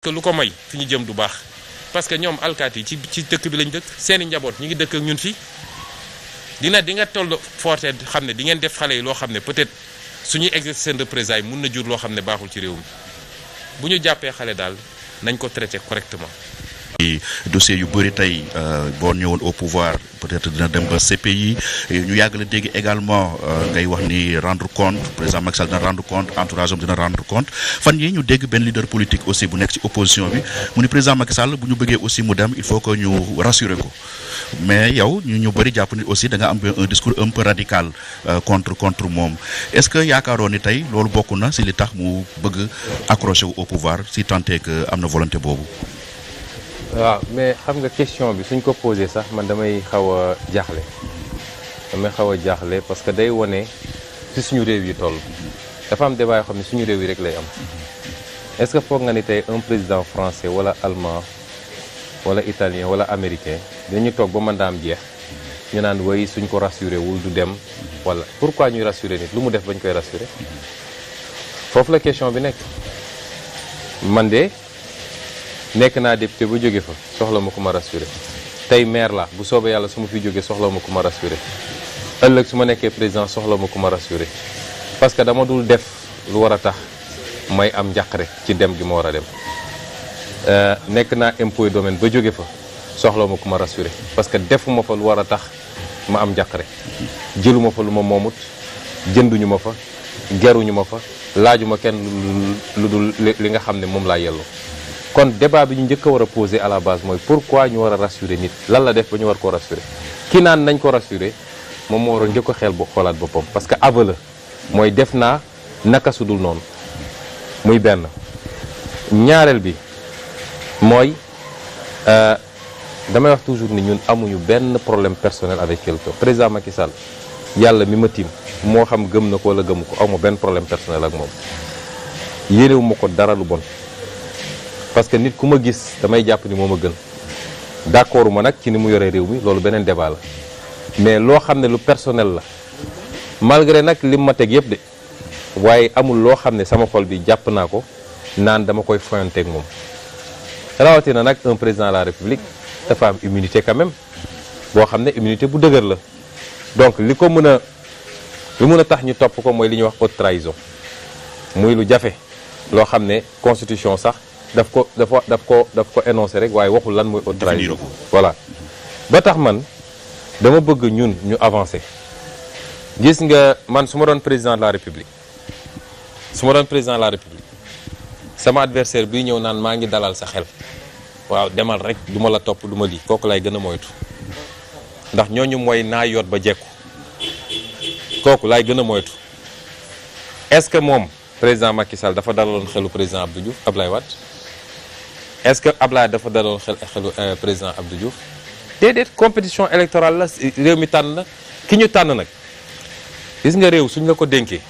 que lu ko may fi ñu jëm du baax parce que ñoom alkaati yi ci dëkk bi lañ dëkk seeni njaboot ñi ngi dëkk ak ñun fii di nga toll forte xam ne di ngeen def xale yi loo xam ne peut-être suñuy exercer seen représailles mun na jur loo xam ne baaxul ci réew mi bu ñu jàppee xale daal nañ ko traité correctement. dossier yu bëri tey boo ñëwoon au pouvoir peut-être dina dem ba CPI ñu yàgg la dégg également ngay wax ni rendre compte président Macky Sall dina rendre compte entourage am dina rendre compte fan yi ñu dégg benn leader politique aussi bu nekk ci opposition bi mu ni président Macky Sall bu ñu bëggee aussi mu dem il faut que ñu rassurer ko mais yow ñu bëri jàpp ni aussi da nga am un discours un peu radical contre moom est-ce que yaakaaroon ni tey loolu bokk na si li tax mu bëgg accrocher wu au pouvoir si tant est que am na volonté boobu. waaw mais xam nga question bi suñ ko posé sax man damay xaw a jaaxle parce que day wone ci suñu réew yi toll dafa am débat yoo xam ne suñu réew yi rek lay am est-ce que foog nga ni tey un président français wala allemand wala italien wala américain dañu toog ba mandaam jeex ñu naan way suñ ko rassuré wul du dem wala pourquoi ñuy rassuré nit lu mu def bañ koy rassuré foofu la question bi nekk man de nekk naa député ba jóge fa soxla ma ku ma rassuré tey maire la bu soobee yàlla su ma fi jógee soxla ma ku ma rassuré ëllëg su ma nekkee président soxla ma ku ma rassuré parce que dama dul def lu war a tax may am njàqare ci dem gi ma war a dem nekk naa impôt et domaine ba jóge fa soxla ma ku ma rassuré parce que defuma fa lu war a tax ma am njàqare jëluma fa lu ma moomut jënduñu ma fa geruñu ma fa laajuma kenn lu dul li nga xam ne moom laa yelloo kon débat bi ñu njëkk a war a poser à la base mooy pourquoi ñu war a rassurer nit lan la def ba ñu war koo rassurer ki naan nañ ko rassurer moom moo war a njëkk a xel bu xoolaat boppam parce que aveu la mooy def naa naka su dul noonu muy benn ñaareel bi mooy damay wax toujours ni ñun amuñu benn problème personnel avec quelqu'un président Macky Sall yàlla mi ma tiim moo xam gëm na ko wala gëmu ko aw ma benn problème personnel ak moom yéenewu ma ko dara lu bon parce que nit ku ma gis damay jàpp ni moo ma gën d'accord ma nag ci ni mu yoree réew mi loolu beneen débat la mais loo xam ne lu personnel la malgré nag lim ma teg yëpp de waaye amul loo xam ne sama xol bi jàpp naa ko naan dama koy foyanteeg moom rawatina nag un président de la république dafa am immunité quand même boo xam ne immunité bu dëgër la donc li mën a tax ñu topp ko mooy li ñuy wax haute trahison muy lu jafe loo xam ne constitution sax daf ko énoncé rek waaye waxul lan mooy haute trahison voilà ba tax man dama bëgg ñun ñu avancer gis nga man su ma doon président de la république sama adversaire bii ñëw naan maa ngi dalal sa xel waaw demal rek du ma la topp du ma lii kooku lay gën a moytu ndax ñooñu mooy naa yoot ba jekku kooku laay gën a moytu est-ce que moom président Macky Sall dafa dalaloon xelu président Abdou Diouf Ablaye Wade est-ce que Ablaye dafa dalaloon xelu président Abdou Diouf déedéet compétition électorale la réew mi tànn la ki ñu tànn nag gis nga réew suñ la ko dénkee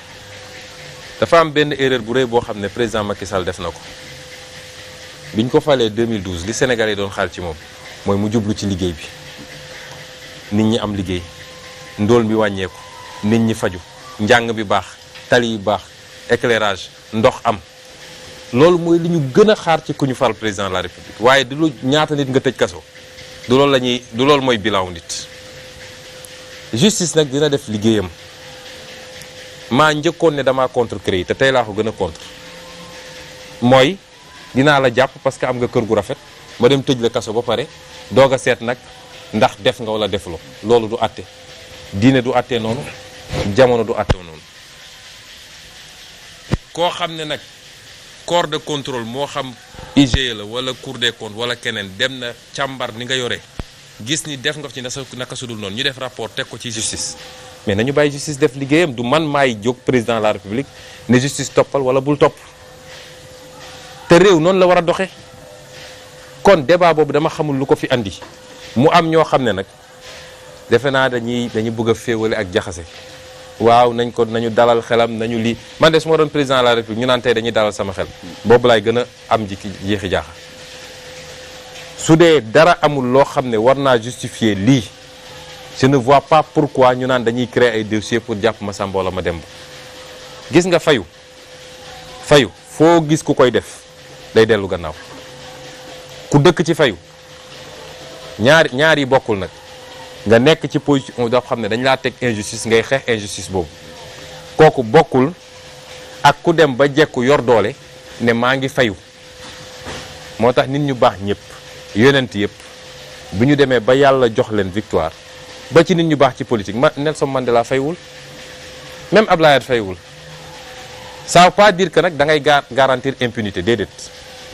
dafa am benn erreur bu rëy boo xam ne président Macky Sall def na ko biñ ko falee 2012 li Sénégalais doon xaar ci moom mooy mu jublu ci liggéey bi nit ñi am liggéey ndóol mi wàññeeku nit ñi faju njàng bi baax tali yu baax éclairage ndox am loolu mooy li ñu gën a xaar ci ku ñu fal président de la république waaye du lu ñaata nit nga tëj kaso du loolu mooy bilan nit justice nag dina def liggéeyam maa njëkkoon ne damaa contre CREI te tey laa ko gën a contre mooy dinaa la jàpp parce que am nga kër gu rafet ma dem tëj la kaso ba pare doog a seet nag ndax def nga wala defuloo loolu du àtte diine du àttee noonu jamono du àttee noonu koo xam ne nag corps de contrôle moo xam IGE la wala Cour des comptes wala keneen dem na càmbar ni nga yore gis ni def nga ci naka sudul noonu ñu def rapport teg ko ci justice mais nañu bàyyi justice def liggéeyam du man maay jóg président de la république ne justice toppal wala bul topp te réew noonu la war a doxe kon débat boobu dama xamul lu ko fi andi mu am ñoo xam ne nag defe naa dañu bëgg a féewale ak jaxase waaw nañu dalal xelam nañu lii man de su ma doon président de la république ñu naan tey dañuy dalal sama xel boobu laay gën a am jeexi jaaxa su dee dara amul loo xam ne war naa justifier lii je ne vois pas pourquoi ñu naan dañuy créer ay dossiers pour jàpp ma Samba wala ma Demba gis nga fayu foo gis ku koy def day dellu gannaaw ku dëkk ci fayu ñaar yi bokkul nag nga nekk ci position doo xam ne dañ laa teg injustice ngay xeex injustice boobu kooku bokkul ak ku dem ba jekku yor doole ne maa ngi fayu. moo tax nit ñu baax ñëpp yonent yëpp bu ñu demee ba yàlla jox leen victoire ba ci nit ñu baax ci politique Nelson Mandela faywul même Abdoulaye Wade faywul ça veut pas dire que nag da ngay garantir impunité déedéet.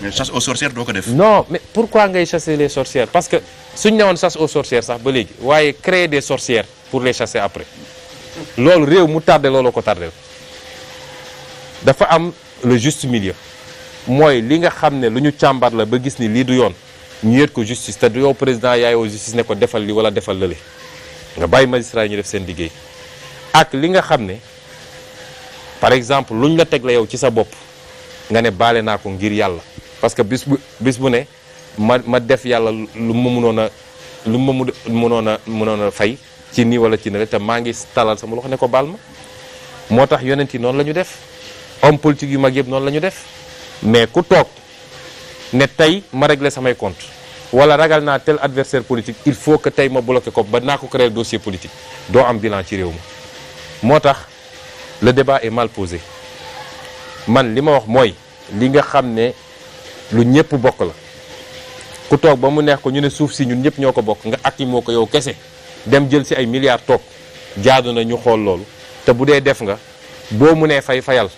mais chasse aux sorcières doo ko def. non mais pourquoi ngay chasser les sorcières parce que suñ newoon chasse aux sorcières sax ba léegi waaye créer des sorcières pour les chasser après loolu réew mu tardé loolu ko tardé dafa am le juste milieu mooy li nga xam ne lu ñu càmbar la ba gis ni lii du yoon ñu yët ko justice te du yow président yaayoo justice ne ko defal li wala defal lële nga bàyyi magistrat yi ñu def seen liggéey ak li nga xam ne par exemple lu ñu la teg la yow ci sa bopp nga ne baale naa ko ngir yàlla parce que bis bu ne ma def yàlla lu ma mënoon a fay ci nii wala ci ne te maa ngi talal sama loxo ne ko baal ma moo tax yonent yi noonu la ñu def homme politique yu mag yëpp noonu la ñu def mais ku toog ne tey ma régler samay compte wala ragal naa tel adversaire politique il faut que tey ma bloqué ko ba naa ko créer dossier politique doo am bilan ci réew mi moo tax le débat est mal posé man li ma wax mooy li nga xam ne lu ñëpp bokk la ku toog ba mu neex ko ñu ne suuf si ñun ñëpp ñoo ko bokk nga ak yi moo ko yow kese dem jël si ay milliards toog jaadu na ñu xool loolu te bu dee def nga boo mënee fayal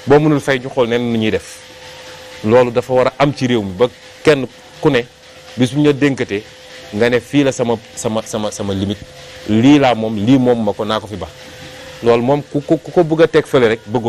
boo mënul fay ñu xool nen nu ñuy def loolu dafa war a am ci réew mi ba kenn ku ne bis bu ñu la dénkatee nga ne fii la sama limite lii laa moom lii moom ma ko naa ko fi ba loolu moom ku ko bëgg a teg fële rek bëggoo